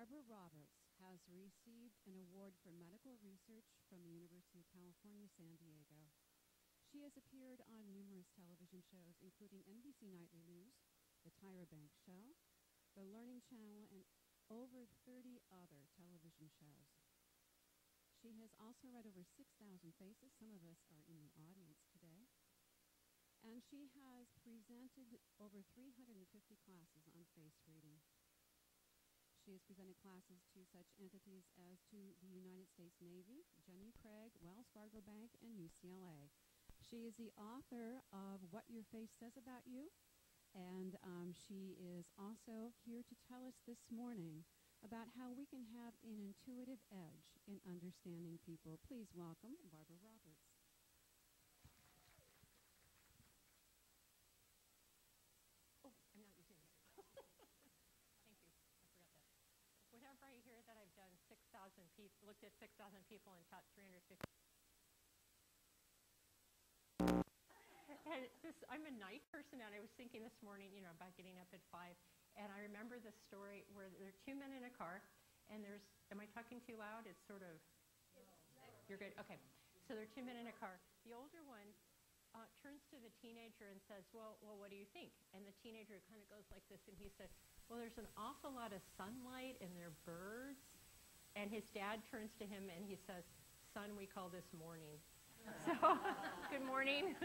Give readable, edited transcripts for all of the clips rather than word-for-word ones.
Barbara Roberts has received an award for medical research from the University of California, San Diego. She has appeared on numerous television shows, including NBC Nightly News, The Tyra Banks Show, The Learning Channel, and over 30 other television shows. She has also read over 6,000 faces. Some of us are in the audience today. And she has presented over 350 classes on face reading. She has presented classes to such entities as to the United States Navy, Jenny Craig, Wells Fargo Bank, and UCLA. She is the author of What Your Face Says About You, and she is also here to tell us this morning about how we can have an intuitive edge in understanding people. Please welcome Barbara Roberts. Oh, I'm not using it. Thank you. I forgot that. Whenever I hear that I've done 6,000 people, looked at 6,000 people and taught 350. And I'm a night person, and I was thinking this morning, about getting up at 5. And I remember the story where there are two men in a car, and am I talking too loud? It's sort of, you're good? Okay. So there are two men in a car. The older one turns to the teenager and says, well, what do you think? And the teenager kind of goes like this, and he said, well, there's an awful lot of sunlight, and there are birds. And his dad turns to him, and he says, son, we call this morning. So, good morning.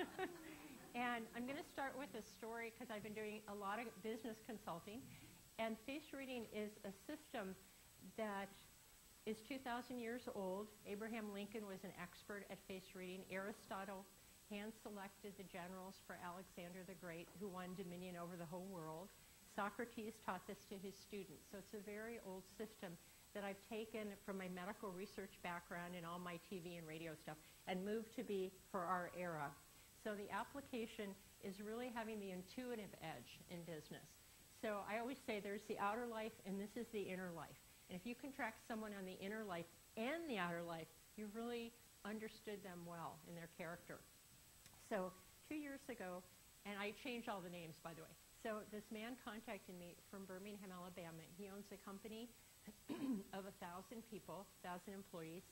And I'm going to start with a story because I've been doing a lot of business consulting. And face reading is a system that is 2,000 years old. Abraham Lincoln was an expert at face reading. Aristotle hand-selected the generals for Alexander the Great, who won dominion over the whole world. Socrates taught this to his students. So it's a very old system that I've taken from my medical research background and all my TV and radio stuff and moved to be for our era. So the application is really having the intuitive edge in business. So I always say there's the outer life and this is the inner life. And if you can track someone on the inner life and the outer life, you've really understood them well in their character. So 2 years ago, and I changed all the names, by the way. So this man contacted me from Birmingham, Alabama. He owns a company of 1,000 people, 1,000 employees.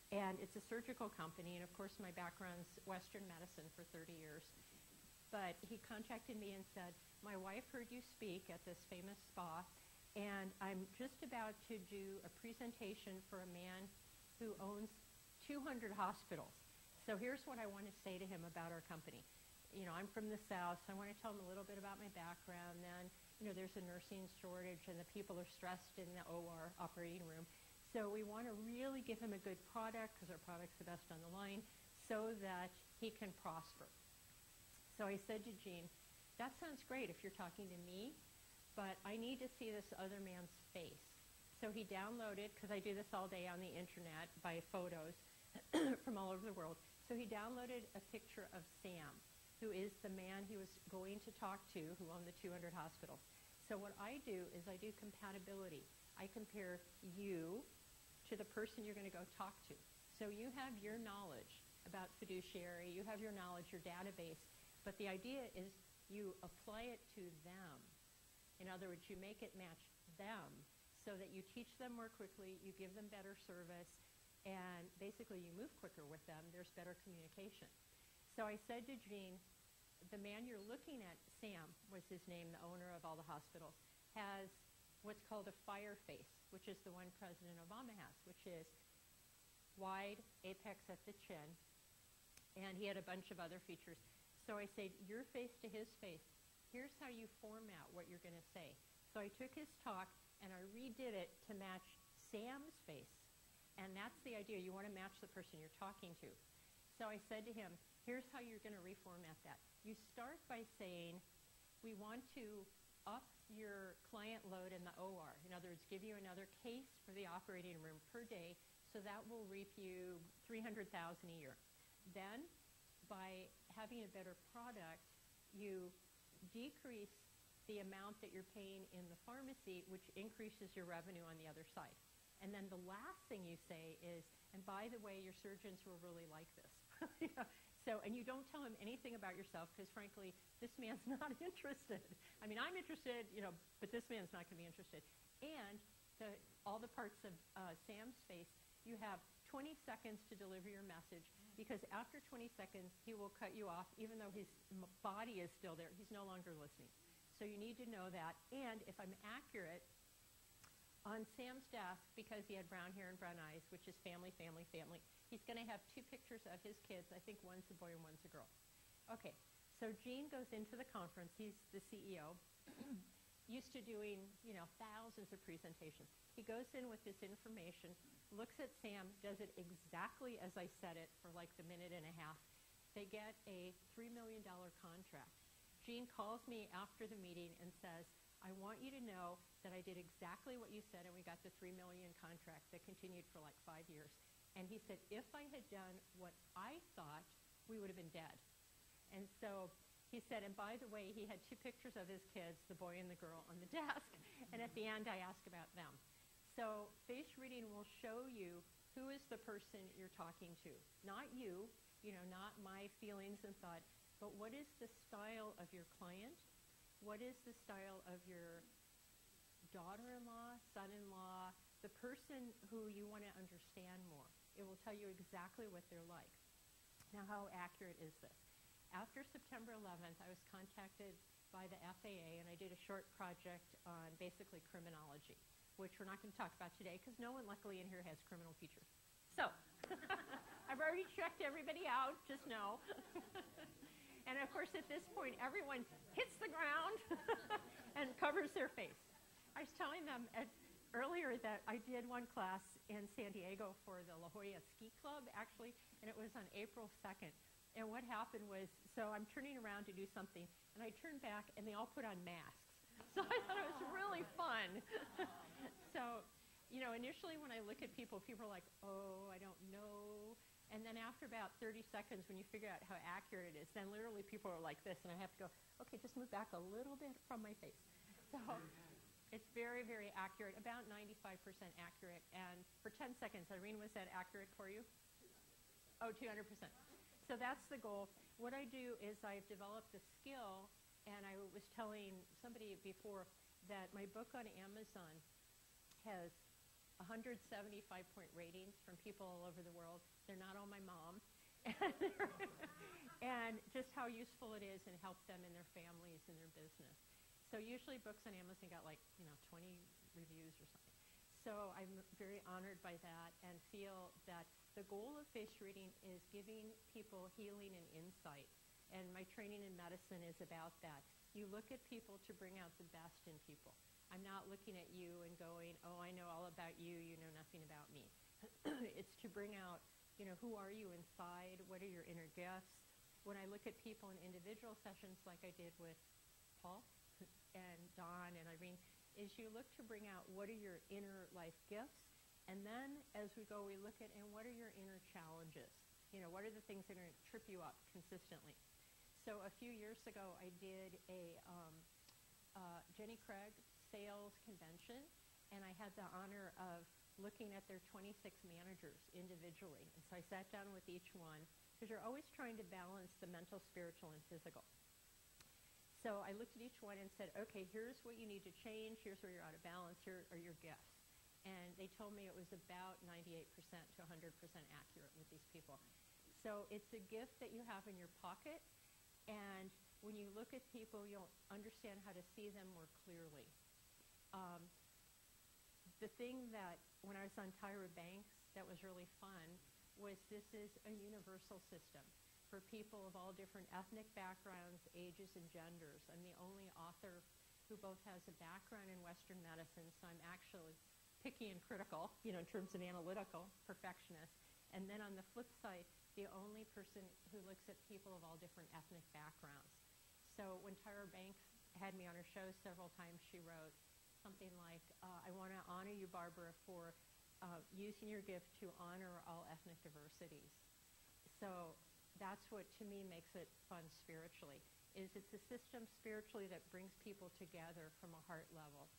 And it's a surgical company, and of course my background's Western medicine for 30 years. But he contacted me and said, my wife heard you speak at this famous spa, and I'm just about to do a presentation for a man who owns 200 hospitals. So here's what I want to say to him about our company. I'm from the South, so I want to tell him a little bit about my background. Then, there's a nursing shortage, and the people are stressed in the OR, operating room. So we want to really give him a good product because our product's the best on the line so that he can prosper. So I said to Gene, that sounds great if you're talking to me, but I need to see this other man's face. So he downloaded, because I do this all day on the internet by photos from all over the world. So he downloaded a picture of Sam, who is the man he was going to talk to, who owned the 200 hospitals. So what I do is I do compatibility. I compare you to the person you're going to go talk to. So you have your knowledge about fiduciary, you have your knowledge, your database, but the idea is you apply it to them. In other words, you make it match them so that you teach them more quickly, you give them better service, and basically you move quicker with them, there's better communication. So I said to Gene, the man you're looking at, Sam was his name, the owner of all the hospitals, has what's called a fire face, which is the one President Obama has, which is wide, apex at the chin, and he had a bunch of other features. So I say, your face to his face, here's how you format what you're going to say. So I took his talk, and I redid it to match Sam's face, and that's the idea. You want to match the person you're talking to. So I said to him, here's how you're going to reformat that. You start by saying, we want to up your client load in the OR. In other words, give you another case for the operating room per day, so that will reap you $300,000 a year. Then, by having a better product, you decrease the amount that you're paying in the pharmacy, which increases your revenue on the other side. And then the last thing you say is, and by the way, your surgeons will really like this. So, and you don't tell him anything about yourself because, frankly, this man's not interested. I mean, I'm interested, but this man's not going to be interested. And all the parts of Sam's face, you have 20 seconds to deliver your message, because after 20 seconds, he will cut you off, even though his body is still there. He's no longer listening. So you need to know that. And if I'm accurate, on Sam's desk, because he had brown hair and brown eyes, which is family, family, family, he's going to have 2 pictures of his kids. I think one's a boy and one's a girl. Okay, so Gene goes into the conference. He's the CEO, used to doing, thousands of presentations. He goes in with this information, looks at Sam, does it exactly as I said it for like the minute and a half. They get a $3 million contract. Gene calls me after the meeting and says, I want you to know that I did exactly what you said, and we got the $3 million contract that continued for like 5 years. And he said, if I had done what I thought, we would have been dead. And so he said, and by the way, he had 2 pictures of his kids, the boy and the girl, on the desk. And at the end, I asked about them. So face reading will show you who is the person you're talking to. Not you, not my feelings and thought, but what is the style of your client? What is the style of your daughter-in-law, son-in-law, the person who you want to understand more? It will tell you exactly what they're like. Now, how accurate is this? After September 11th, I was contacted by the FAA, and I did a short project on basically criminology, which we're not going to talk about today because no one, luckily, in here has criminal features. So I've already checked everybody out, just know. And, of course, at this point, everyone hits the ground and covers their face. I was telling them earlier that I did one class in San Diego for the La Jolla Ski Club, actually, and it was on April 2nd. And what happened was, so I'm turning around to do something, and I turn back, and they all put on masks. So I thought it was really fun. So, initially when I look at people are like, oh, I don't know. And then after about 30 seconds, when you figure out how accurate it is, then literally people are like this, and I have to go, okay, just move back a little bit from my face. So it's very, very accurate, about 95% accurate. And for 10 seconds, Irene, was that accurate for you? Oh, 200%. So that's the goal. What I do is I've developed a skill, and I was telling somebody before that my book on Amazon has 175-point ratings from people all over the world. They're not all my mom. And just how useful it is and help them and their families and their business. So usually books on Amazon got 20 reviews or something. So I'm very honored by that and feel that the goal of face reading is giving people healing and insight. And my training in medicine is about that. You look at people to bring out the best in people. I'm not looking at you and going, oh, I know all about you, you know nothing about me. It's to bring out, who are you inside? What are your inner gifts? When I look at people in individual sessions like I did with Paul and Don and Irene, is you look to bring out what are your inner life gifts, and then as we go, we look at, and what are your inner challenges? What are the things that are going to trip you up consistently? So a few years ago, I did a Jenny Craig sales convention, and I had the honor of looking at their 26 managers individually. And so I sat down with each one, because you're always trying to balance the mental, spiritual, and physical. So I looked at each one and said, okay, here's what you need to change, here's where you're out of balance, here are your gifts. And they told me it was about 98% to 100% accurate with these people. So it's a gift that you have in your pocket, and when you look at people, you'll understand how to see them more clearly. The thing that, when I was on Tyra Banks, that was really fun, was this is a universal system for people of all different ethnic backgrounds, ages, and genders. I'm the only author who both has a background in Western medicine, so I'm actually picky and critical, in terms of analytical, perfectionist. And then on the flip side, the only person who looks at people of all different ethnic backgrounds. So when Tyra Banks had me on her show several times, she wrote something like, I want to honor you, Barbara, for using your gift to honor all ethnic diversities. So that's what, to me, makes it fun spiritually, is it's a system spiritually that brings people together from a heart level.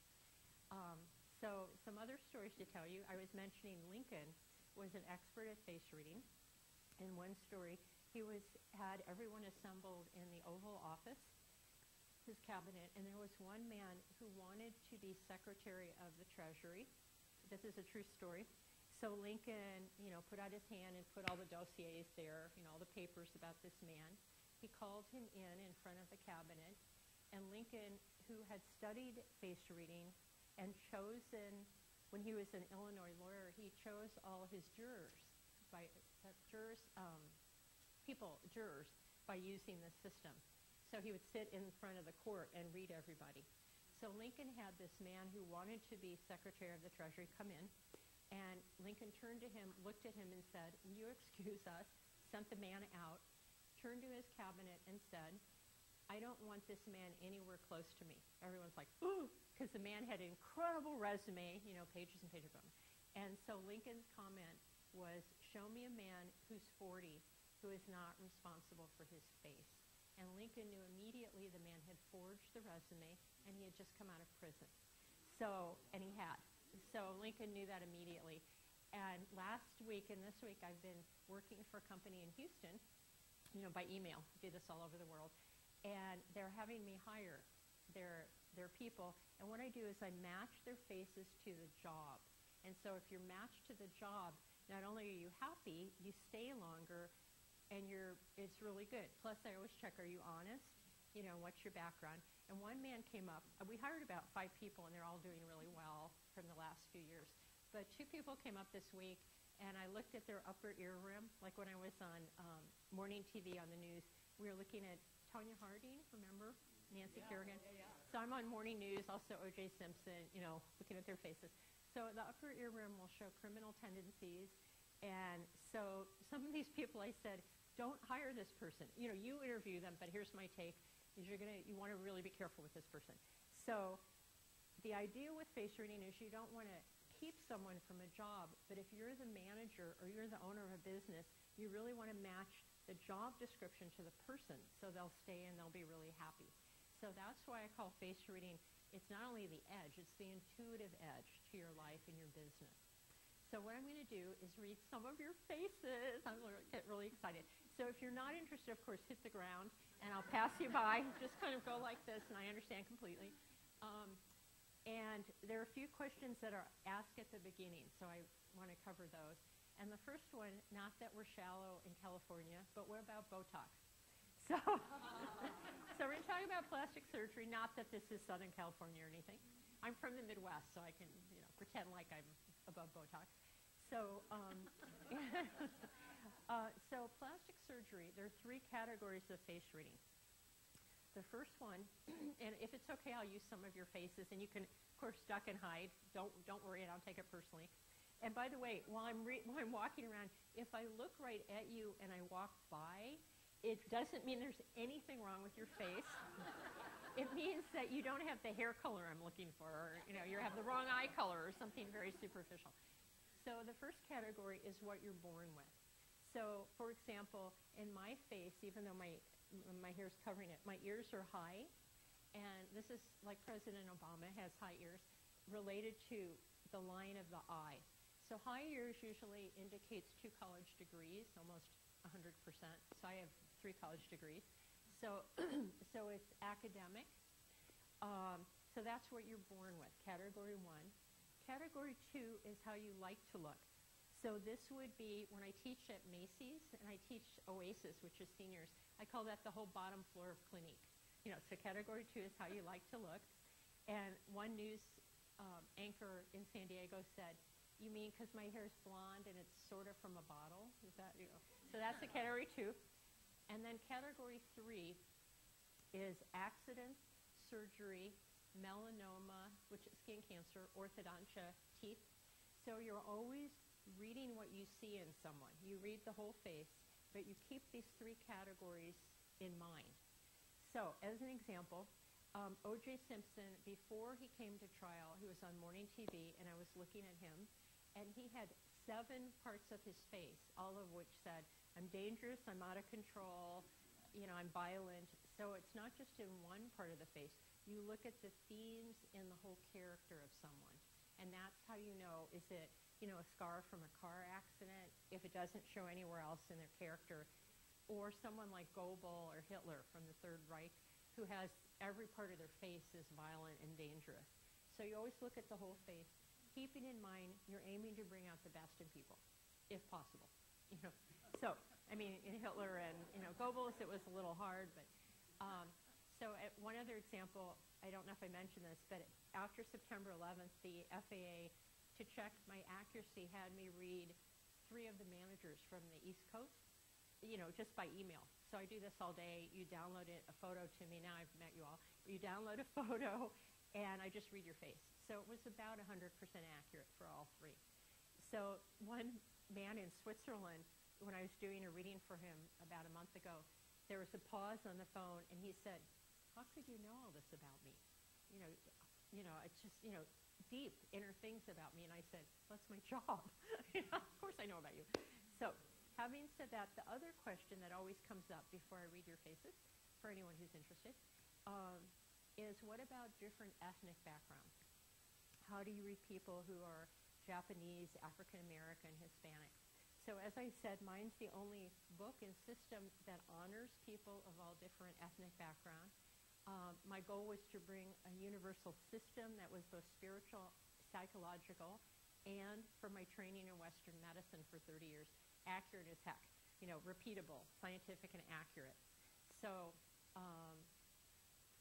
So some other stories to tell you. I was mentioning Lincoln was an expert at face reading. In one story, he had everyone assembled in the Oval Office, his cabinet, and there was one man who wanted to be Secretary of the Treasury, this is a true story. So Lincoln, put out his hand and put all the dossiers there, all the papers about this man. He called him in front of the cabinet, and Lincoln, who had studied face reading and chosen, when he was an Illinois lawyer, he chose all his jurors by using this system. So he would sit in front of the court and read everybody. So Lincoln had this man who wanted to be Secretary of the Treasury come in, and Lincoln turned to him, looked at him and said, "Will you excuse us?" Sent the man out, turned to his cabinet and said, "I don't want this man anywhere close to me." Everyone's like, "Ooh," because the man had an incredible resume, pages and pages of them. And so Lincoln's comment was, "Show me a man who's 40 who is not responsible for his face." And Lincoln knew immediately the man had forged the resume, and he had just come out of prison. And he had. So Lincoln knew that immediately. And last week and this week, I've been working for a company in Houston, by email. I do this all over the world. And they're having me hire their people. And what I do is I match their faces to the job. And so if you're matched to the job, not only are you happy, you stay longer, and it's really good. Plus, I always check, are you honest? What's your background? And one man came up. We hired about 5 people, and they're all doing really well from the last few years. But 2 people came up this week, and I looked at their upper ear rim, like when I was on morning TV on the news. We were looking at Tanya Harding, remember? Nancy Kerrigan. Yeah. So I'm on morning news, also O.J. Simpson, looking at their faces. So the upper ear rim will show criminal tendencies. And so some of these people, I said, don't hire this person. You interview them, but here's my take. You want to really be careful with this person. So the idea with face reading is you don't want to keep someone from a job, but if you're the manager or you're the owner of a business, you really want to match the job description to the person so they'll stay and they'll be really happy. So that's why I call face reading, it's not only the edge, it's the intuitive edge to your life and your business. So what I'm going to do is read some of your faces. I'm going to get really excited. So if you're not interested, of course, hit the ground, and I'll pass you by. Just kind of go like this, and I understand completely. And there are a few questions that are asked at the beginning, so I want to cover those. And the first one, not that we're shallow in California, but what about Botox? So we're going to talk about plastic surgery, not that this is Southern California or anything. I'm from the Midwest, so I can pretend like I'm above Botox. So so plastic surgery, there are 3 categories of face reading. The first one, and if it's okay, I'll use some of your faces, and you can, of course, duck and hide. Don't worry, and I'll take it personally. And by the way, while I'm walking around, if I look right at you and I walk by, it doesn't mean there's anything wrong with your face. It means that you don't have the hair color I'm looking for, or you have the wrong eye color, or something very superficial. So the first category is what you're born with. So, for example, in my face, even though my hair's covering it, my ears are high, and this is like President Obama has high ears, related to the line of the eye. So high ears usually indicates 2 college degrees, almost 100%. So I have 3 college degrees. So it's academic. So that's what you're born with, category 1. Category 2 is how you like to look. So this would be when I teach at Macy's and I teach Oasis, which is seniors. I call that the whole bottom floor of Clinique. So category 2 is how you like to look. And one news anchor in San Diego said, "You mean because my hair is blonde and it's sort of from a bottle?" Is that So that's the category 2. And then category 3 is accidents, surgery, melanoma, which is skin cancer, orthodontia, teeth. So you're always reading what you see in someone. You read the whole face, but you keep these 3 categories in mind. So as an example, O.J. Simpson, before he came to trial, he was on morning TV, and I was looking at him, and he had 7 parts of his face, all of which said, "I'm dangerous, I'm out of control, I'm violent." So it's not just in one part of the face. You look at the themes in the whole character of someone, and that's how you know, is it, a scar from a car accident, if it doesn't show anywhere else in their character, or someone like Goebbels or Hitler from the Third Reich, who has every part of their face is violent and dangerous. So you always look at the whole face. keeping in mind you're aiming to bring out the best in people, if possible. So, I mean, in Hitler and, Goebbels, it was a little hard, but so one other example, I don't know if I mentioned this, but after September 11th, the FAA, to check my accuracy, had me read 3 of the managers from the East Coast, just by email. So I do this all day. You download a photo to me. Now I've met you all. You download a photo, and I just read your face. So it was about 100% accurate for all 3. So one man in Switzerland, when I was doing a reading for him about a month ago, there was a pause on the phone, and he said, "How could you know all this about me? It's just, deep inner things about me." And I said, "Well, that's my job. Of course I know about you." So having said that, the other question that always comes up before I read your faces, for anyone who's interested, is what about different ethnic backgrounds? How do you read people who are Japanese, African American, Hispanic? So as I said, mine's the only book and system that honors people of all different ethnic backgrounds. My goal was to bring a universal system that was both spiritual, psychological, and from my training in Western medicine for 30 years, accurate as heck, repeatable, scientific, and accurate. So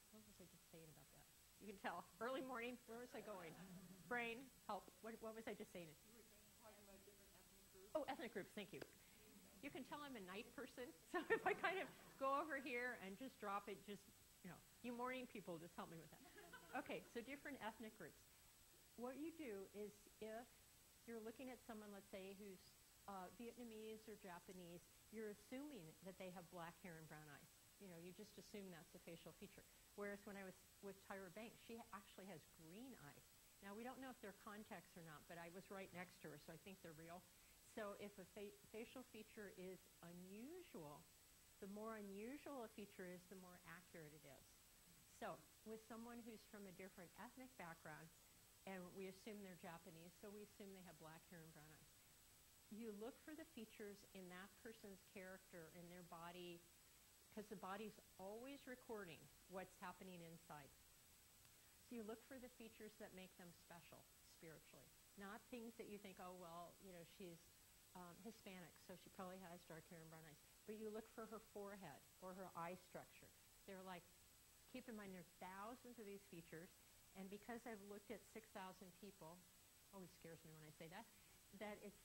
what was I just saying about that? You can tell. Early morning, where was I going? Brain, help. What was I just saying? You were talking about different ethnic groups. Oh, ethnic groups, thank you. You can tell I'm a night person, so if I kind of go over here and just drop it, you morning people just help me with that. Okay, so different ethnic groups. What you do is if you're looking at someone, let's say, who's Vietnamese or Japanese, you're assuming that they have black hair and brown eyes. You just assume that's a facial feature. Whereas when I was with Tyra Banks, she actually has green eyes. Now, we don't know if they're contacts or not, but I was right next to her, so I think they're real. So if a facial feature is unusual, the more unusual a feature is, the more accurate it is. So with someone who's from a different ethnic background, and we assume they're Japanese, so we assume they have black hair and brown eyes. You look for the features in that person's character, in their body, because the body's always recording what's happening inside. So you look for the features that make them special spiritually, not things that you think, oh, well, she's Hispanic, so she probably has dark hair and brown eyes. But you look for her forehead or her eye structure. They're like, keep in mind, there's thousands of these features, and because I've looked at 6,000 people, always scares me when I say that it's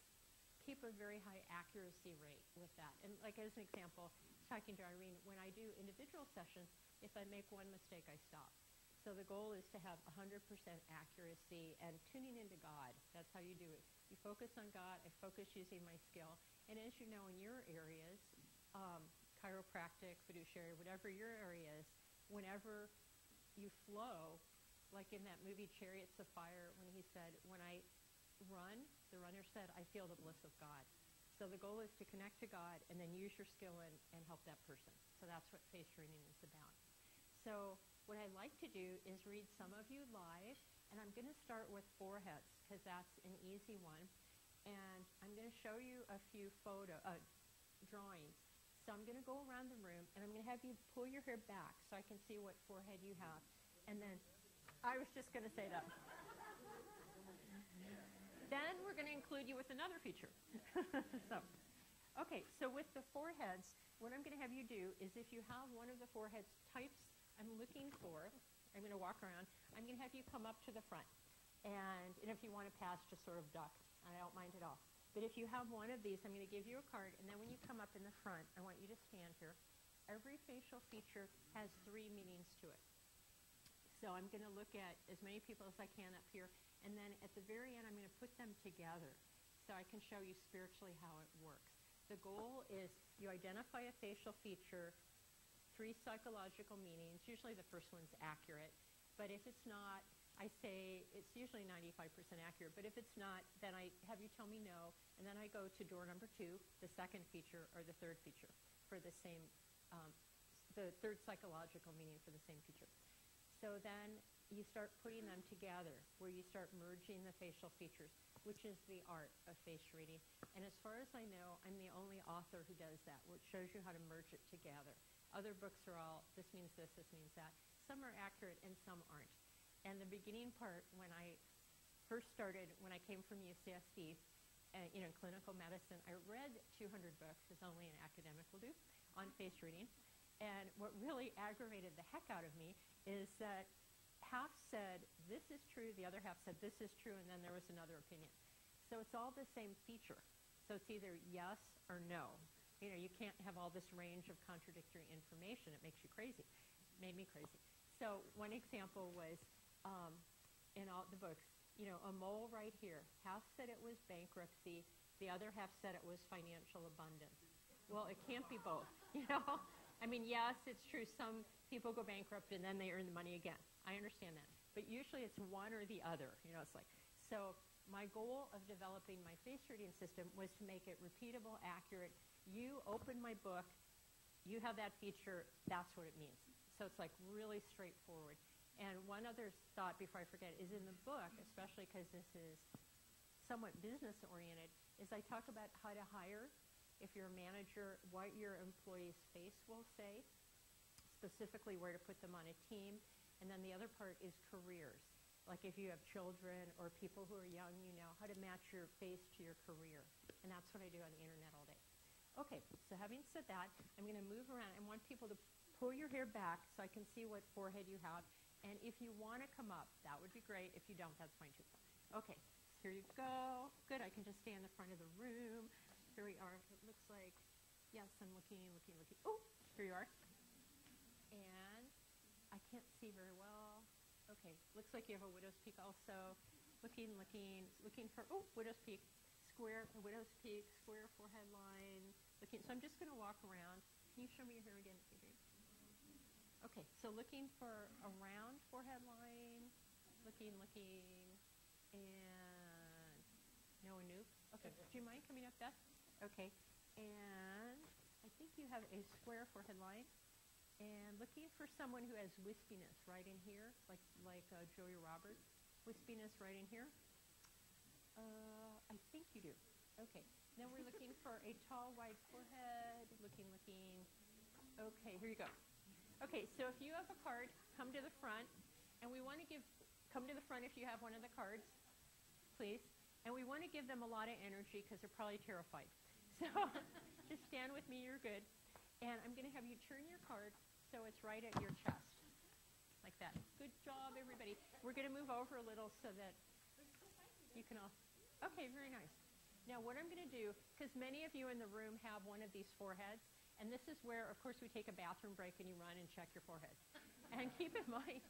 keep a very high accuracy rate with that. And like as an example, talking to Irene, when I do individual sessions, if I make one mistake, I stop. So the goal is to have 100% accuracy and tuning into God. That's how you do it. You focus on God. I focus using my skill. And as you know, in your areas, chiropractic, fiduciary, whatever your area is, whenever you flow, like in that movie Chariots of Fire, when he said, when I run, the runner said, I feel the bliss of God. So the goal is to connect to God and then use your skill and help that person. So that's what face reading is about. So what I like to do is read some of you live, and I'm going to start with foreheads because that's an easy one. And I'm going to show you a few drawings. So I'm going to go around the room, and I'm going to have you pull your hair back so I can see what forehead you have. And then, I was just going to say that. Then we're going to include you with another feature. So with the foreheads, what I'm going to have you do is if you have one of the forehead types I'm looking for, I'm going to walk around, I'm going to have you come up to the front. And if you want to pass, just sort of duck. I don't mind at all. But if you have one of these, I'm going to give you a card, and then when you come up in the front, I want you to stand here. Every facial feature has 3 meanings to it. So I'm going to look at as many people as I can up here, and then at the very end, I'm going to put them together so I can show you spiritually how it works. The goal is you identify a facial feature, 3 psychological meanings. Usually the first one's accurate, but if it's not, I say it's usually 95% accurate, but if it's not, then I have you tell me no, and then I go to door number 2, the second feature or the third feature for the same, the third psychological meaning for the same feature. So then you start putting them together where you start merging the facial features, which is the art of face reading. And as far as I know, I'm the only author who does that, which shows you how to merge it together. Other books are all, this means this means that. Some are accurate and some aren't. And the beginning part, when I first started when I came from UCSD, in clinical medicine. I read 200 books, as only an academic will do, on face reading. And what really aggravated the heck out of me is that half said, this is true, the other half said, this is true, and then there was another opinion. So it's all the same feature. So it's either yes or no. You can't have all this range of contradictory information. It makes you crazy. It made me crazy. So one example was in all the books, a mole right here. Half said it was bankruptcy. The other half said it was financial abundance. Well, it can't be both, I mean, yes, it's true. Some people go bankrupt and then they earn the money again. I understand that. But usually it's one or the other. It's like, so my goal of developing my face reading system was to make it repeatable, accurate. You open my book, you have that feature, that's what it means. So it's like really straightforward. And one other thought before I forget is in the book, especially because this is somewhat business-oriented, is I talk about how to hire, if you're a manager, what your employee's face will say, specifically where to put them on a team. And then the other part is careers. Like if you have children or people who are young, how to match your face to your career. And that's what I do on the internet all day. Okay, so having said that, I'm going to move around. I want people to pull your hair back so I can see what forehead you have. And if you want to come up, that would be great. If you don't, that's fine too. Okay, here you go. Good, I can just stay in the front of the room. Here we are. It looks like, yes, I'm looking. Oh, here you are. And I can't see very well. Okay, looks like you have a widow's peak also. Looking for, widow's peak. Square, widow's peak, square forehead line. So I'm just going to walk around. Can you show me your hair again, Adrienne? Okay, so looking for a round forehead line. Looking, and no anoop. Okay, do you mind coming up, Beth? Okay, and I think you have a square forehead line. And looking for someone who has wispiness right in here, like Julia Roberts. Wispiness right in here. I think you do. Okay. Then we're looking for a tall, wide forehead. Looking. Okay, here you go. Okay, so if you have a card, come to the front. And we want to come to the front if you have one of the cards, please. And we want to give them a lot of energy because they're probably terrified. So just stand with me, you're good. And I'm going to have you turn your card so it's right at your chest. Like that. Good job, everybody. We're going to move over a little so that you can all... Okay, very nice. Now what I'm going to do, because many of you in the room have one of these foreheads, and this is where, of course, we take a bathroom break and you run and check your forehead. And keep in mind,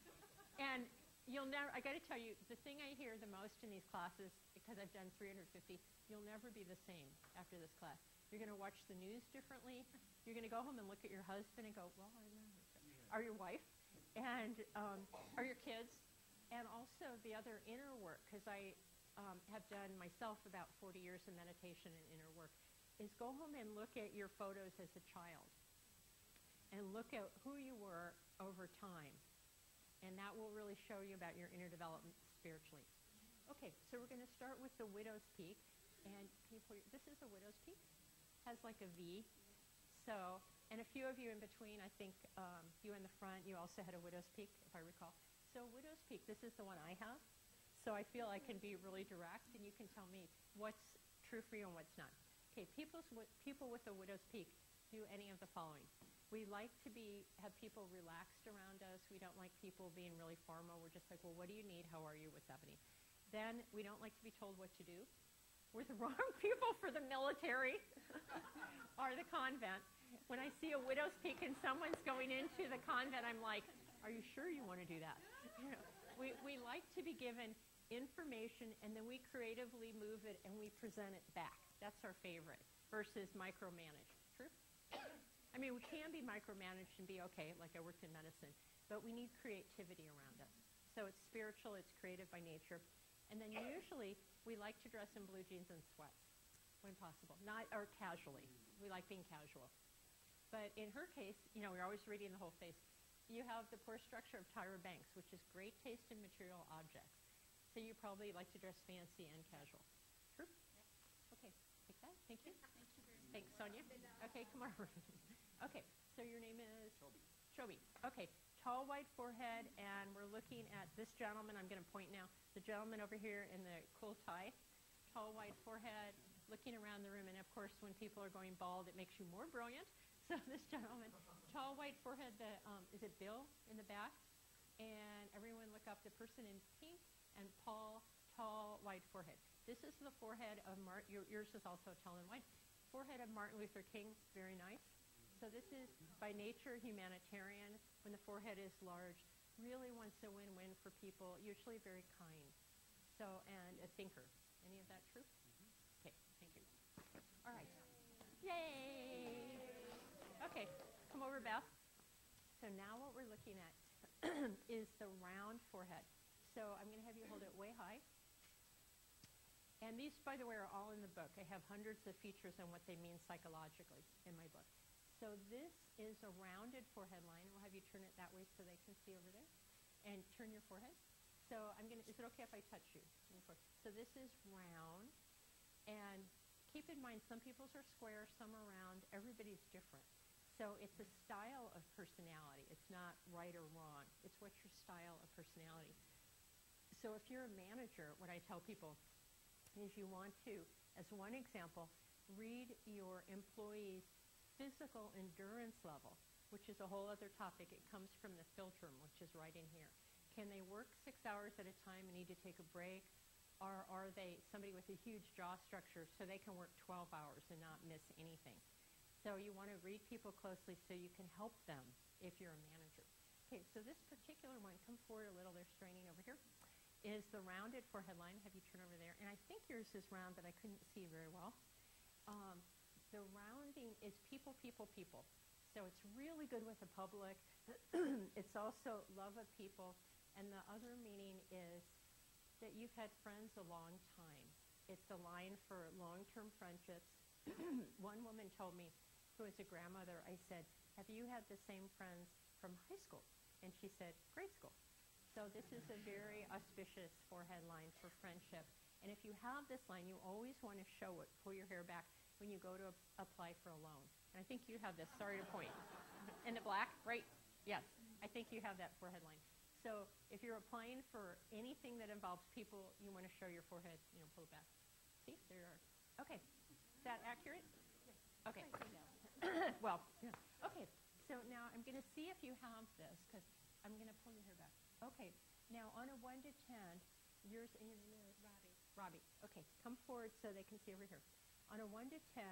and you'll never, I got to tell you, the thing I hear the most in these classes, because I've done 350, you'll never be the same after this class. You're going to watch the news differently. You're going to go home and look at your husband and go, well, I don't know. Or your wife, and or your kids. And also the other inner work, because I have done myself about 40 years of meditation and inner work, is go home and look at your photos as a child and look at who you were over time. And that will really show you about your inner development spiritually. Okay, so we're going to start with the widow's peak. And can you pull this is a widow's peak. Has like a V. So, and a few of you in between, I think you in the front, you also had a widow's peak, if I recall. So widow's peak, this is the one I have. So I feel I can be really direct, and you can tell me what's true for you and what's not. Okay, people with a widow's peak do any of the following. We like to have people relaxed around us. We don't like people being really formal. We're just like, well, what do you need? How are you? What's happening? Then we don't like to be told what to do. We're the wrong people for the military or the convent. When I see a widow's peak and someone's going into the convent, I'm like, are you sure you want to do that? We like to be given information, and then we creatively move it and we present it back. That's our favorite versus micromanage. True? I mean, we can be micromanaged and be okay, like I worked in medicine, but we need creativity around us. So it's spiritual, it's creative by nature. And then usually we like to dress in blue jeans and sweats when possible, or casually. We like being casual. But in her case, we're always reading the whole face. You have the poor structure of Tyra Banks, which is great taste in material objects. So you probably like to dress fancy and casual. True? Yep. Okay, take that. Thank you. Thank you very much. Thanks, Sonia. Okay, come on. Okay, so your name is? Toby. Chobi. Okay, tall, wide forehead, and we're looking at this gentleman. I'm going to point now. The gentleman over here in the cool tie. Tall, wide forehead, looking around the room. And, of course, when people are going bald, it makes you more brilliant. So this gentleman, tall, white forehead. Is it Bill in the back? And everyone look up the person in pink, and Paul, tall, wide forehead. This is the forehead of yours is also tall and wide. Forehead of Martin Luther King, very nice. So this is, by nature, humanitarian. When the forehead is large, really wants a win-win for people, usually very kind. So, and a thinker. Any of that true? Okay, thank you. All right. Yay! Okay, come over, Beth. So now what we're looking at is the round forehead. So I'm going to have you hold it way high. And these, by the way, are all in the book. I have hundreds of features on what they mean psychologically in my book. So this is a rounded forehead line. We'll have you turn it that way so they can see over there. And turn your forehead. So is it okay if I touch you? So this is round. And keep in mind, some people's are square, some are round. Everybody's different. So it's a style of personality. It's not right or wrong. It's what's your style of personality. So if you're a manager, what I tell people is you want to, as one example, read your employees' physical endurance level, which is a whole other topic. It comes from the philtrum, which is right in here. Can they work 6 hours at a time and need to take a break? Or are they somebody with a huge jaw structure so they can work 12 hours and not miss anything? So you want to read people closely so you can help them if you're a manager. Okay, so this particular one, come forward a little, they're straining over here, is the rounded forehead line. Have you turn over there? And I think yours is round, but I couldn't see very well. The rounding is people, people, people. So it's really good with the public. It's also love of people. And the other meaning is that you've had friends a long time. It's a line for long-term friendships. One woman told me, who is a grandmother, I said, have you had the same friends from high school? And she said, grade school. So this is a very auspicious forehead line for friendship. And if you have this line, you always want to show it, pull your hair back when you go to apply for a loan. And I think you have this. Sorry to point. In the black, right? Yes. I think you have that forehead line. So if you're applying for anything that involves people, you want to show your forehead, pull it back. See, there you are. Okay. Is that accurate? Okay. Well, yeah. Okay. So now I'm going to see if you have this, because I'm going to pull your hair back. Okay. Now on a 1 to 10, yours and your name is Robbie. Okay. Come forward so they can see over here. On a 1 to 10,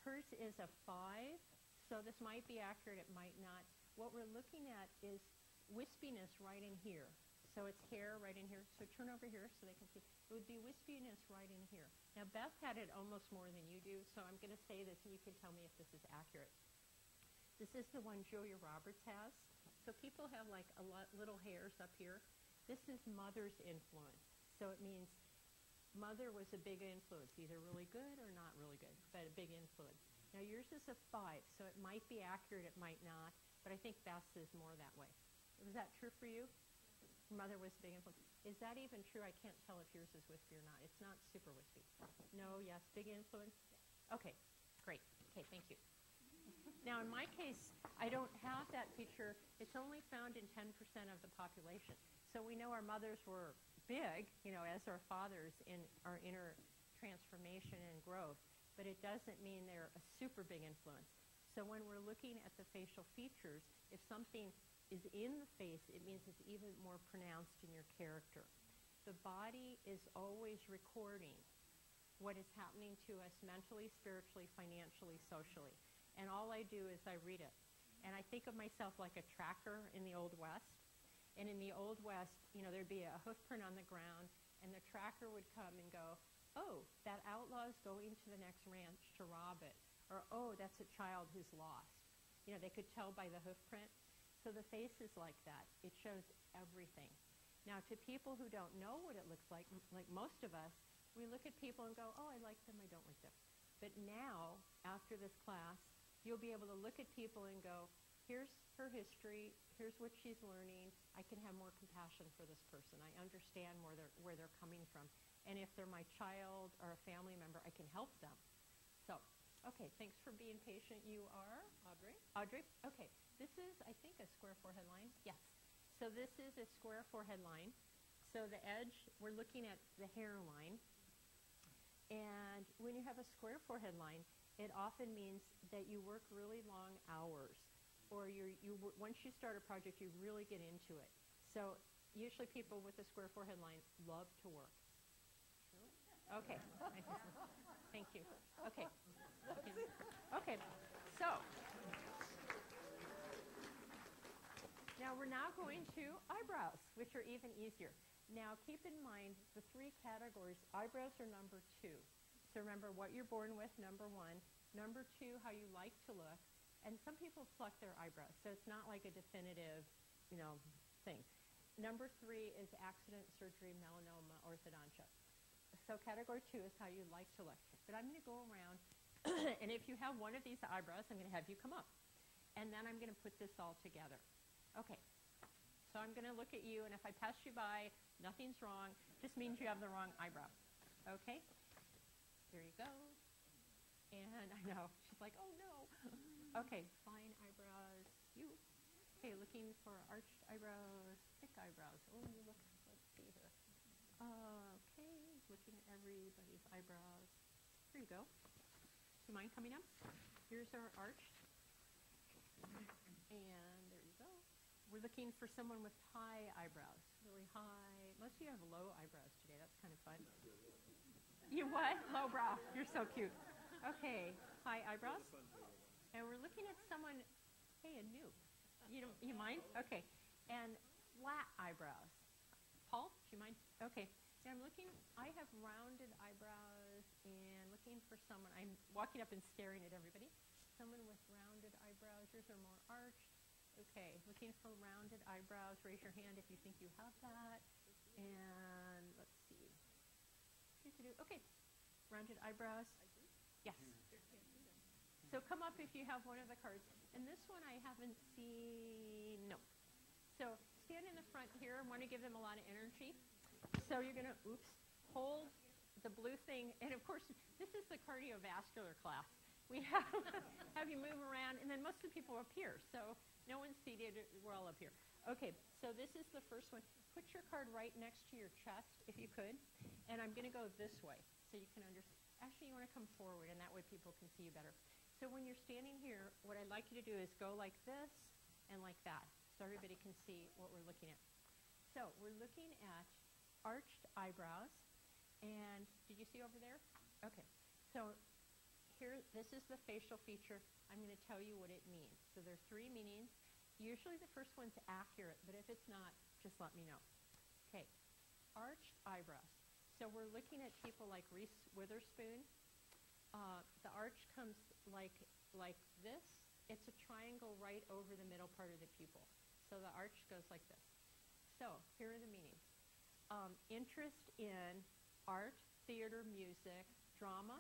hers is a 5. So this might be accurate. It might not. What we're looking at is wispiness right in here. So it's hair right in here. So turn over here so they can see. It would be wispiness right in here. Now, Beth had it almost more than you do, so I'm going to say this, and you can tell me if this is accurate. This is the one Julia Roberts has. So people have like little hairs up here. This is mother's influence. So it means mother was a big influence, either really good or not really good, but a big influence. Now, yours is a 5, so it might be accurate, it might not, but I think Beth's is more that way. Is that true for you? Your mother was a big influence. Is that even true? I can't tell if yours is wispy or not. It's not super wispy. No, yes, big influence? Okay, great. Okay, thank you. Now, in my case, I don't have that feature. It's only found in 10% of the population. So we know our mothers were big, as our fathers in our inner transformation and growth, but it doesn't mean they're a super big influence. So when we're looking at the facial features, if something is in the face, it means it's even more pronounced in your character. The body is always recording what is happening to us mentally, spiritually, financially, socially. And all I do is I read it. And I think of myself like a tracker in the Old West. And in the Old West, there'd be a hoof print on the ground, and the tracker would come and go, oh, that outlaw's going to the next ranch to rob it. Or, oh, that's a child who's lost. They could tell by the hoof print. So the face is like that. It shows everything. Now, to people who don't know what it looks like most of us, we look at people and go, oh, I like them, I don't like them. But now, after this class, you'll be able to look at people and go, here's her history, here's what she's learning, I can have more compassion for this person. I understand where they're coming from. And if they're my child or a family member, I can help them. So Okay, thanks for being patient. You are? Audrey? Audrey? Okay, this is, I think, a square forehead line. Yes. So this is a square forehead line. So the edge, we're looking at the hairline. And when you have a square forehead line, it often means that you work really long hours. Or once you start a project, you really get into it. So usually people with a square forehead line love to work. Okay. Thank you. Okay. Okay. So now we're going to eyebrows, which are even easier. Now keep in mind the three categories. Eyebrows are number 2. So remember what you're born with, number 1. Number 2, how you like to look. And some people pluck their eyebrows, so it's not like a definitive, thing. Number 3 is accident, surgery, melanoma, orthodontia. So category 2 is how you like to look. But I'm going to go around, and if you have one of these eyebrows, I'm going to have you come up. And then I'm going to put this all together. Okay. So I'm going to look at you, and if I pass you by, nothing's wrong. Just means you have the wrong eyebrow. Okay? Here you go. And I know. She's like, oh, no. Okay, fine eyebrows. You. Okay, looking for arched eyebrows, thick eyebrows. Oh, you look, let's see here. Okay, looking at everybody's eyebrows. Here you go. Do you mind coming up? Here's our arched. And there you go. We're looking for someone with high eyebrows, really high. Most of you have low eyebrows today. That's kind of fun. You what? Low brow. You're so cute. Okay, high eyebrows. And we're looking at someone, hey, a noob. You mind? Okay. And flat eyebrows. Paul, do you mind? Okay. Now I have rounded eyebrows and looking for someone. I'm walking up and staring at everybody. Someone with rounded eyebrows. Yours are more arched. Okay. Looking for rounded eyebrows. Raise your hand if you think you have that. And let's see. Okay. Rounded eyebrows. Yes. So come up if you have one of the cards. And this one I haven't seen. No. So stand in the front here. I want to give them a lot of energy. So you're going to, hold the blue thing. And, of course, this is the cardiovascular class. We have you move around. And then most of the people are up here. So no one's seated. We're all up here. Okay. So this is the first one. Put your card right next to your chest, if you could. And I'm going to go this way so you can understand. Actually, you want to come forward, and that way people can see you better. So when you're standing here, what I'd like you to do is go like this and like that so everybody can see what we're looking at. So we're looking at arched eyebrows. And did you see over there? Okay. So here, this is the facial feature. I'm going to tell you what it means. So there are 3 meanings. Usually the first one's accurate, but if it's not, just let me know. Okay. Arched eyebrows. So we're looking at people like Reese Witherspoon. The arch comes like this. It's a triangle right over the middle part of the pupil. So the arch goes like this. So here are the meanings. Interest in art, theater, music, drama.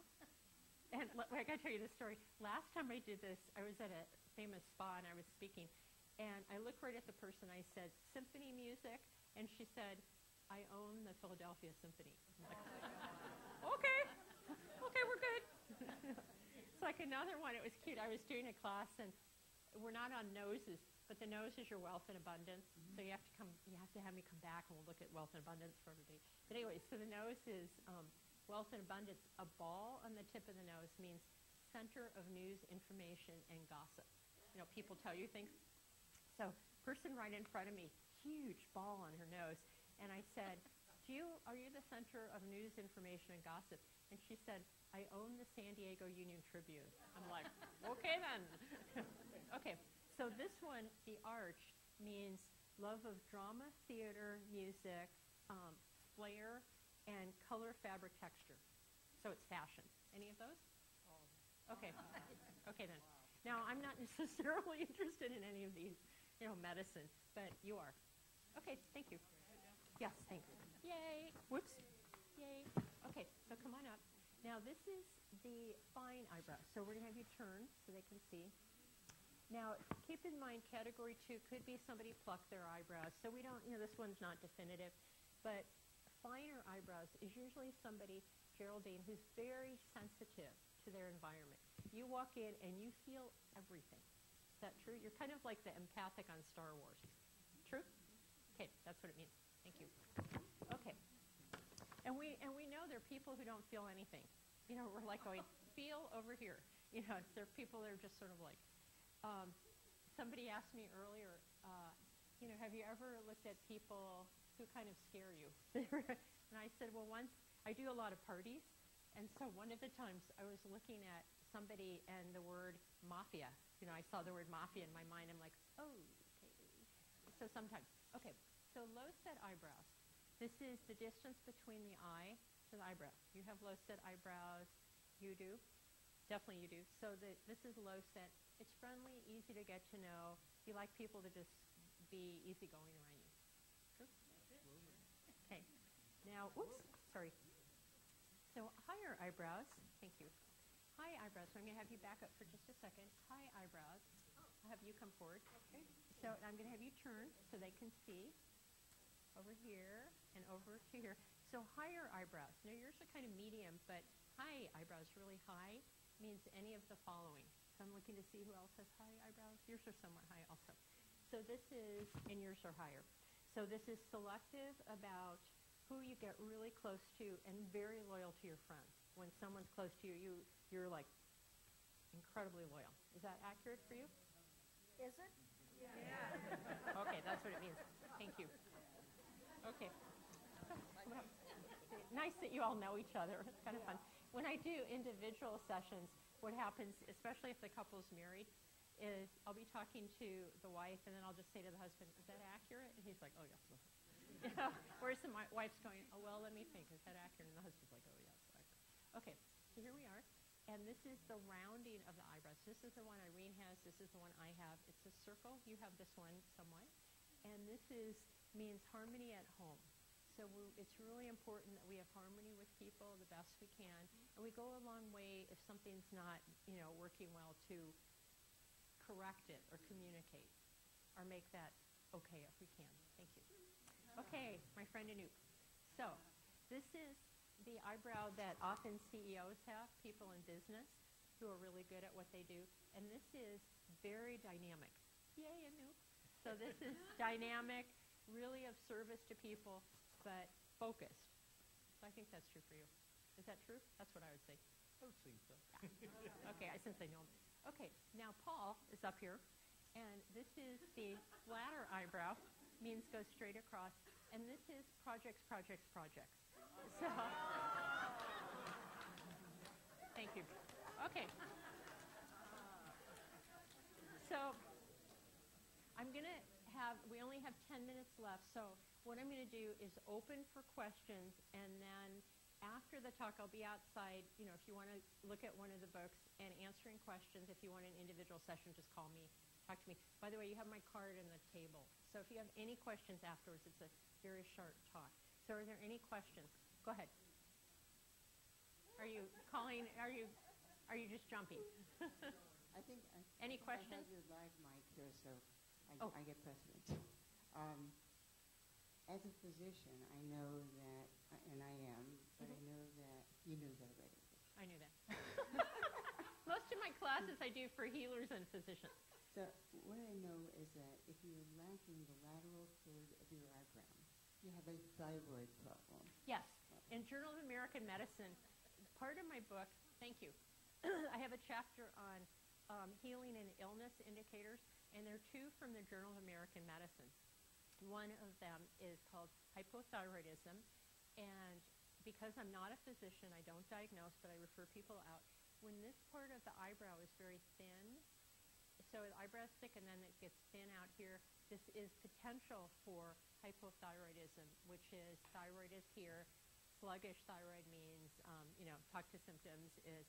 And I got to tell you this story. Last time I did this, I was at a famous spa and I was speaking. And I looked right at the person. I said, symphony music. And she said, I own the Philadelphia Symphony. I'm like, okay, we're good. It's like another one. It was cute. I was doing a class, and we're not on noses, but the nose is your wealth and abundance. Mm-hmm. So you have to have me come back, and we'll look at wealth and abundance for everybody. But anyway, so the nose is wealth and abundance. A ball on the tip of the nose means center of news, information, and gossip. People tell you things. So person right in front of me, huge ball on her nose. And I said, are you the center of news, information, and gossip? And she said, I own the San Diego Union Tribune. I'm like, okay then. Okay, so this one, the arch, means love of drama, theater, music, flair, and color, fabric, texture. So it's fashion. Any of those? Okay. Okay then. Now, I'm not necessarily interested in any of these, medicine, but you are. Okay, thank you. Yes, thanks. Yay. Whoops. Yay. Okay, so come on up. Now, this is the fine eyebrow. So we're going to have you turn so they can see. Now, keep in mind, category 2 could be somebody plucked their eyebrows. So we don't, this one's not definitive. But finer eyebrows is usually somebody, Geraldine, who's very sensitive to their environment. You walk in and you feel everything. Is that true? You're kind of like the empathic on Star Wars. True? Okay, that's what it means. Thank you. Okay. And we know there are people who don't feel anything. You know, we're like going, feel over here. You know, there are people that are just sort of like, somebody asked me earlier, you know, have you ever looked at people who kind of scare you? And I said, well, once, I do a lot of parties, and so one of the times I was looking at somebody and the word mafia, you know, I saw the word mafia in my mind, I'm like, oh, okay. So sometimes, okay, so low set eyebrows. This is the distance between the eye to the eyebrow. You have low set eyebrows, you do? Definitely you do. So this is low set. It's friendly, easy to get to know. You like people to just be easygoing around you. True? Okay. Now, oops, sorry. So higher eyebrows, thank you. High eyebrows, so I'm going to have you back up for just a second. High eyebrows, I'll have you come forward. Okay. So I'm going to have you turn so they can see over here and over to here. So higher eyebrows. Now yours are kind of medium, but high eyebrows, really high, means any of the following. So I'm looking to see who else has high eyebrows. Yours are somewhat high also. So this is, and yours are higher. So this is selective about who you get really close to and very loyal to your friends. When someone's close to you, you're like incredibly loyal. Is that accurate for you? Is it? Yeah. Okay, that's what it means. Thank you. Okay. Well, nice that you all know each other. It's kind of fun. When I do individual sessions, what happens, especially if the couple's married, is I'll be talking to the wife, and then I'll just say to the husband, is that accurate? And he's like, oh, yes. You know, whereas the wife's going, oh, well, let me think. Is that accurate? And the husband's like, oh, yes, accurate. Okay, so here we are. And this is the rounding of the eyebrows. This is the one Irene has. This is the one I have. It's a circle. You have this one somewhat. And this means harmony at home. So it's really important that we have harmony with people the best we can. And we go a long way if something's not, you know, working well to correct it or communicate or make that okay if we can. Thank you. Okay, my friend Anoop. So this is the eyebrow that often CEOs have, people in business who are really good at what they do. And this is very dynamic. Yay, Anoop. So this is dynamic, really of service to people, but focused. So I think that's true for you. Is that true? That's what I would say. I would think so. Yeah. Okay, since I know him. Okay, now Paul is up here, and this is the flatter eyebrow, means go straight across, and this is projects, projects, projects. So, thank you. Okay. So, we only have 10 minutes left, so what I'm going to do is open for questions, and then after the talk, I'll be outside, you know, if you want to look at one of the books and answering questions. If you want an individual session, just call me, talk to me. By the way, you have my card in the table. So if you have any questions afterwards, it's a very short talk. So are there any questions? Go ahead. Are you calling, are you just jumping? Any questions? I have your live mic here, so I get precedence. As a physician, I know that, and I am, but I know that you knew that already. I knew that. Most of my classes I do for healers and physicians. So what I know is that if you're lacking the lateral third of your eyebrow, you have a thyroid problem. Yes. In Journal of American Medicine, part of my book, thank you, I have a chapter on healing and illness indicators, and there are two from the Journal of American Medicine. One of them is called hypothyroidism, and because I'm not a physician, I don't diagnose, but I refer people out. When this part of the eyebrow is very thin, so the eyebrow is thick and then it gets thin out here, this is potential for hypothyroidism, which is thyroid is here. Sluggish thyroid means, talk to symptoms is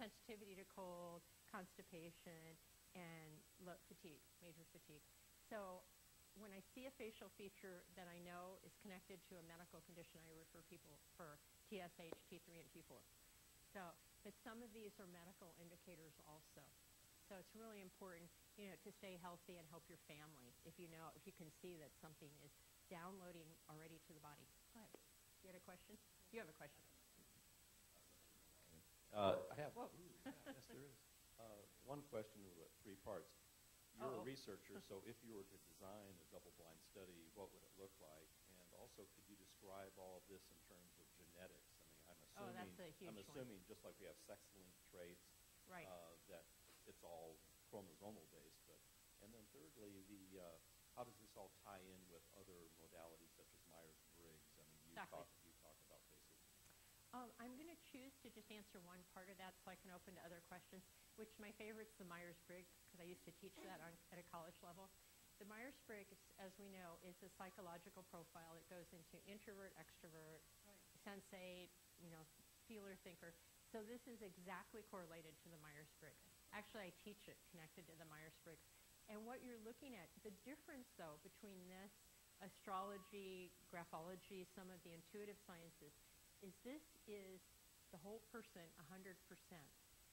sensitivity to cold, constipation, and fatigue, major fatigue. So when I see a facial feature that I know is connected to a medical condition, I refer people for TSH, T3, and T4. So, but some of these are medical indicators also. So it's really important, to stay healthy and help your family if you can see that something is downloading already to the body. Go ahead. You had a question? You have a question. I have. Whoa. Yes, there is. One question with 3 parts. You're Uh-oh. a researcher, so if you were to design a double-blind study, what would it look like? And also, could you describe all of this in terms of genetics? I mean, Oh, that's a huge I'm one. assuming just like we have sex-linked traits, Right. that it's all chromosomal based. And then thirdly, how does this all tie in with other modalities such as Myers-Briggs? I mean, Exactly. you talk about basic. I'm going to choose to just answer one part of that so I can open to other questions, which my favorite's the Myers-Briggs, because I used to teach that at a college level. The Myers-Briggs, as we know, is a psychological profile. It goes into introvert, extrovert, sensate, feeler, thinker. So this is exactly correlated to the Myers-Briggs. Actually, I teach it connected to the Myers-Briggs. And what you're looking at, the difference, though, between this, astrology, graphology, some of the intuitive sciences, is this is the whole person 100%.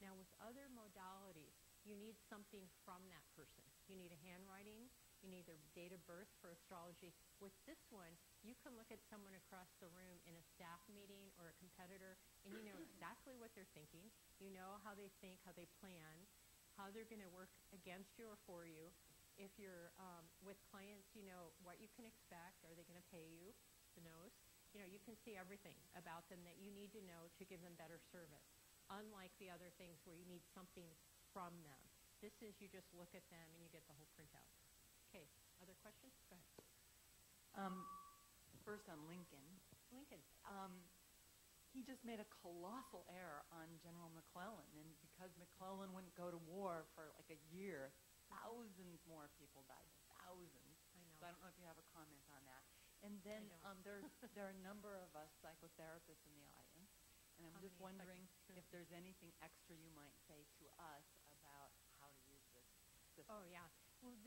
Now, with other modalities, you need something from that person. You need a handwriting. You need their date of birth for astrology. With this one, you can look at someone across the room in a staff meeting or a competitor, and you know exactly what they're thinking. You know how they think, how they plan, how they're going to work against you or for you. If you're with clients, you know what you can expect. Are they going to pay you? The nose. You can see everything about them that you need to know to give them better service. Unlike the other things where you need something from them. This is you just look at them and you get the whole printout. Okay, other questions? Go ahead. First on Lincoln. Lincoln. He just made a colossal error on General McClellan, and because McClellan wouldn't go to war for like a year, thousands more people died. Thousands. I know. So I don't know if you have a comment on that. And then there are a number of us psychotherapists in the audience, and I'm just wondering if there's anything extra you might say to us about how to use this system. Oh, yeah. Well,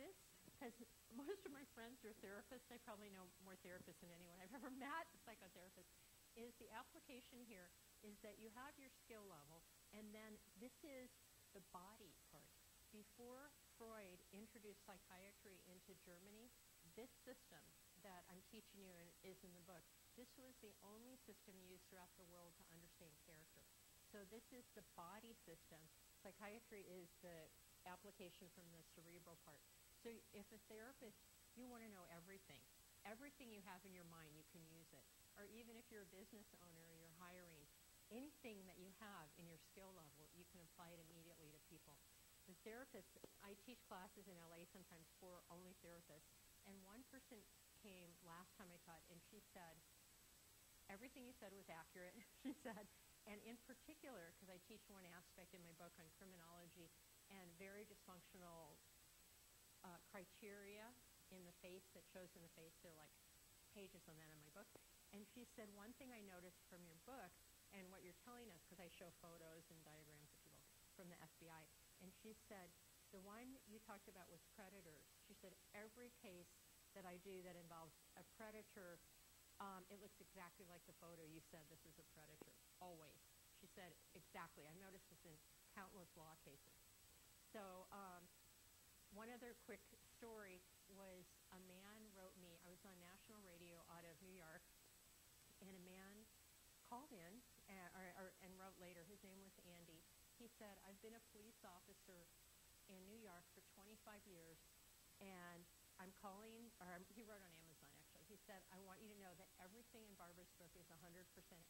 because most of my friends are therapists, I probably know more therapists than anyone I've ever met, psychotherapists, is the application here is that you have your skill level, and then this is the body part. Before Freud introduced psychiatry into Germany, this system that I'm teaching you is in the book. This was the only system used throughout the world to understand character. So this is the body system. Psychiatry is the application from the cerebral part. So if a therapist, you want to know everything. Everything you have in your mind, you can use it. Or even if you're a business owner or you're hiring, anything that you have in your skill level, you can apply it immediately to people. The therapist, I teach classes in LA sometimes for only therapists, and one person came last time I taught, and she said, everything you said was accurate, she said, and in particular, because I teach one aspect in my book on criminology and very dysfunctional criteria in the face that shows in the face, there are like pages on that in my book, and she said, one thing I noticed from your book and what you're telling us, because I show photos and diagrams of people from the FBI, and she said, the one you talked about with predators, she said, every case that I do that involves a predator, it looks exactly like the photo you said this is a predator, always. She said, exactly. I've noticed this in countless law cases. So one other quick story was a man wrote me, I was on national radio out of New York, and a man called in and wrote later. His name was Andy. He said, I've been a police officer in New York for 25 years, and I'm calling, he wrote on Amazon actually. He said, I want you to know that everything in Barbara's book is 100%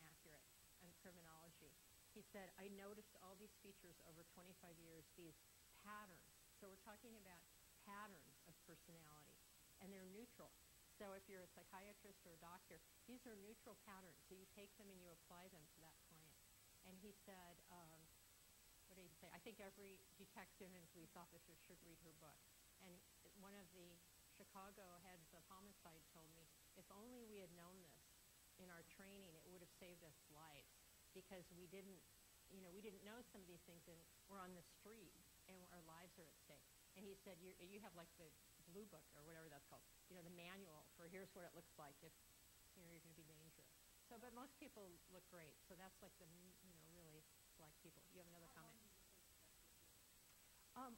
accurate on criminology. He said, I noticed all these features over 25 years, these patterns. So we're talking about patterns of personality, and they're neutral. So if you're a psychiatrist or a doctor, these are neutral patterns. So you take them and you apply them to that client. And he said, what did he say? I think every detective and police officer should read her book. And one of the Chicago heads of homicide told me, if only we had known this in our training, it would have saved us lives, because we didn't know some of these things, and we're on the street and our lives are at stake. And he said, you have like the blue book or whatever that's called, the manual for here's what it looks like if you're going to be dangerous. So, but most people look great. So that's like the really select people. You have another comment?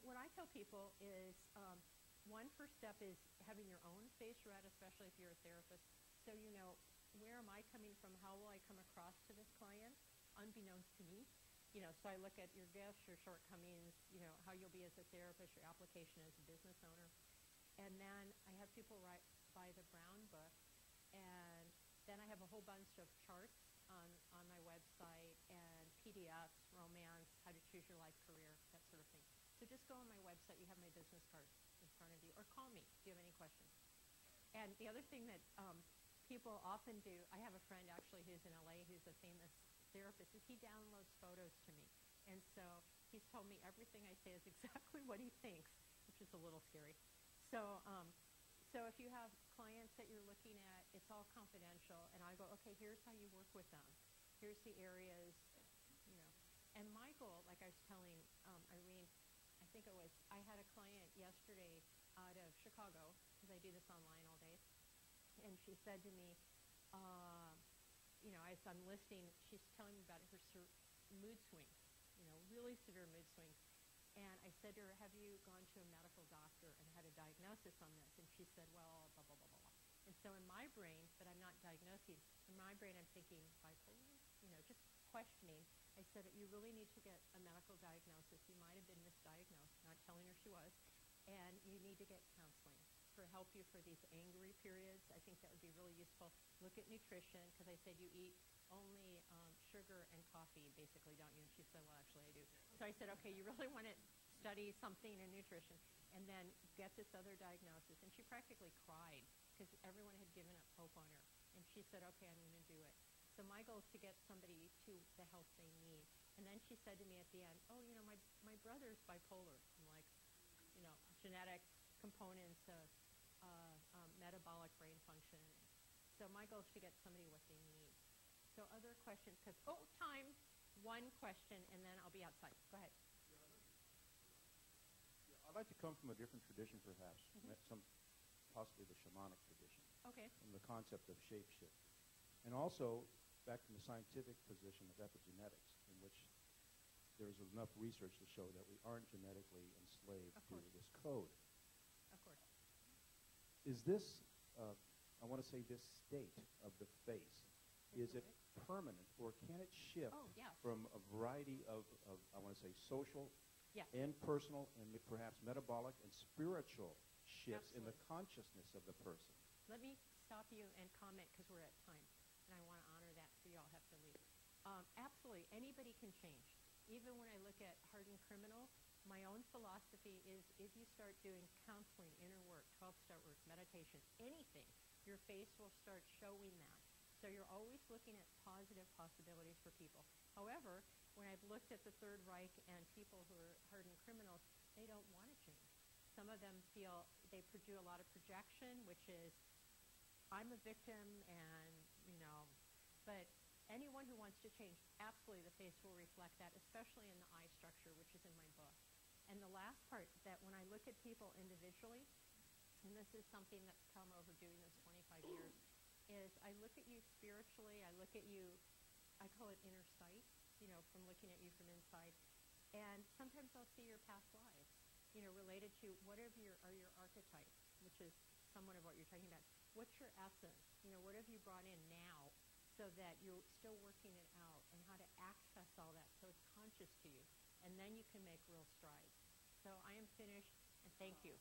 What I tell people is one first step is having your own face read, especially if you're a therapist. So where am I coming from? How will I come across to this client, unbeknownst to me? So I look at your gifts, your shortcomings, how you'll be as a therapist, your application as a business owner. And then I have people buy the Brown book, and then I have a whole bunch of charts on my website and PDFs, romance, how to choose your life career, that sort of thing. So just go on my website. You have my business cards in front of you, or call me if you have any questions. And the other thing that people often do, I have a friend actually who's in LA who's a famous therapist, is he downloads photos to me. And so he's told me everything I say is exactly what he thinks, which is a little scary. So if you have clients that you're looking at, it's all confidential, and I go, okay, here's how you work with them. Here's the areas, And my goal, like I was telling Irene, I had a client yesterday out of Chicago, because I do this online all day, and she said to me, as I'm listening, she's telling me about her mood swings, really severe mood swings. And I said to her, have you gone to a medical doctor and had a diagnosis on this? And she said, well, blah, blah, blah, blah, blah. And so in my brain, but I'm not diagnosing, in my brain I'm thinking bipolar, just questioning. I said, you really need to get a medical diagnosis. You might have been misdiagnosed, not telling her she was, and you need to get counseling for help you for these angry periods. I think that would be really useful. Look at nutrition, because I said you eat only sugar and coffee, basically, don't you? And she said, well, actually, I do. So I said, okay, you really want to study something in nutrition, and then get this other diagnosis. And she practically cried, because everyone had given up hope on her. And she said, okay, I'm going to do it. So my goal is to get somebody to the help they need. And then she said to me at the end, oh, my brother's bipolar. I'm like, genetic components of metabolic brain function. So my goal is to get somebody what they need. So other questions, because, time. One question, and then I'll be outside. Go ahead. I'd like to come from a different tradition, perhaps, possibly the shamanic tradition. Okay. From the concept of shape-shift. And also, back from the scientific position of epigenetics, in which there's enough research to show that we aren't genetically enslaved to this code. Of course. Is this, I want to say this state of the face, is it permanent, or can it shift from a variety of I want to say, social and personal and perhaps metabolic and spiritual shifts in the consciousness of the person? Let me stop you and comment, because we're at time, and I want to honor that, so you all have to leave. Absolutely, anybody can change. Even when I look at hardened criminals, my own philosophy is if you start doing counseling, inner work, 12-step work, meditation, anything, your face will start showing that. So you're always looking at positive possibilities for people. However, when I've looked at the Third Reich and people who are hardened criminals, they don't want to change. Some of them feel they do a lot of projection, which is, I'm a victim, and, but anyone who wants to change, absolutely the face will reflect that, especially in the eye structure, which is in my book. And the last part, that when I look at people individually, and this is something that's come over doing this 25 years, is I look at you spiritually, I look at you, I call it inner sight, from looking at you from inside. And sometimes I'll see your past lives, related to whatever are your archetypes, which is somewhat of what you're talking about. What's your essence? What have you brought in now, so that you're still working it out, and how to access all that so it's conscious to you. And then you can make real strides. So I am finished, and thank you.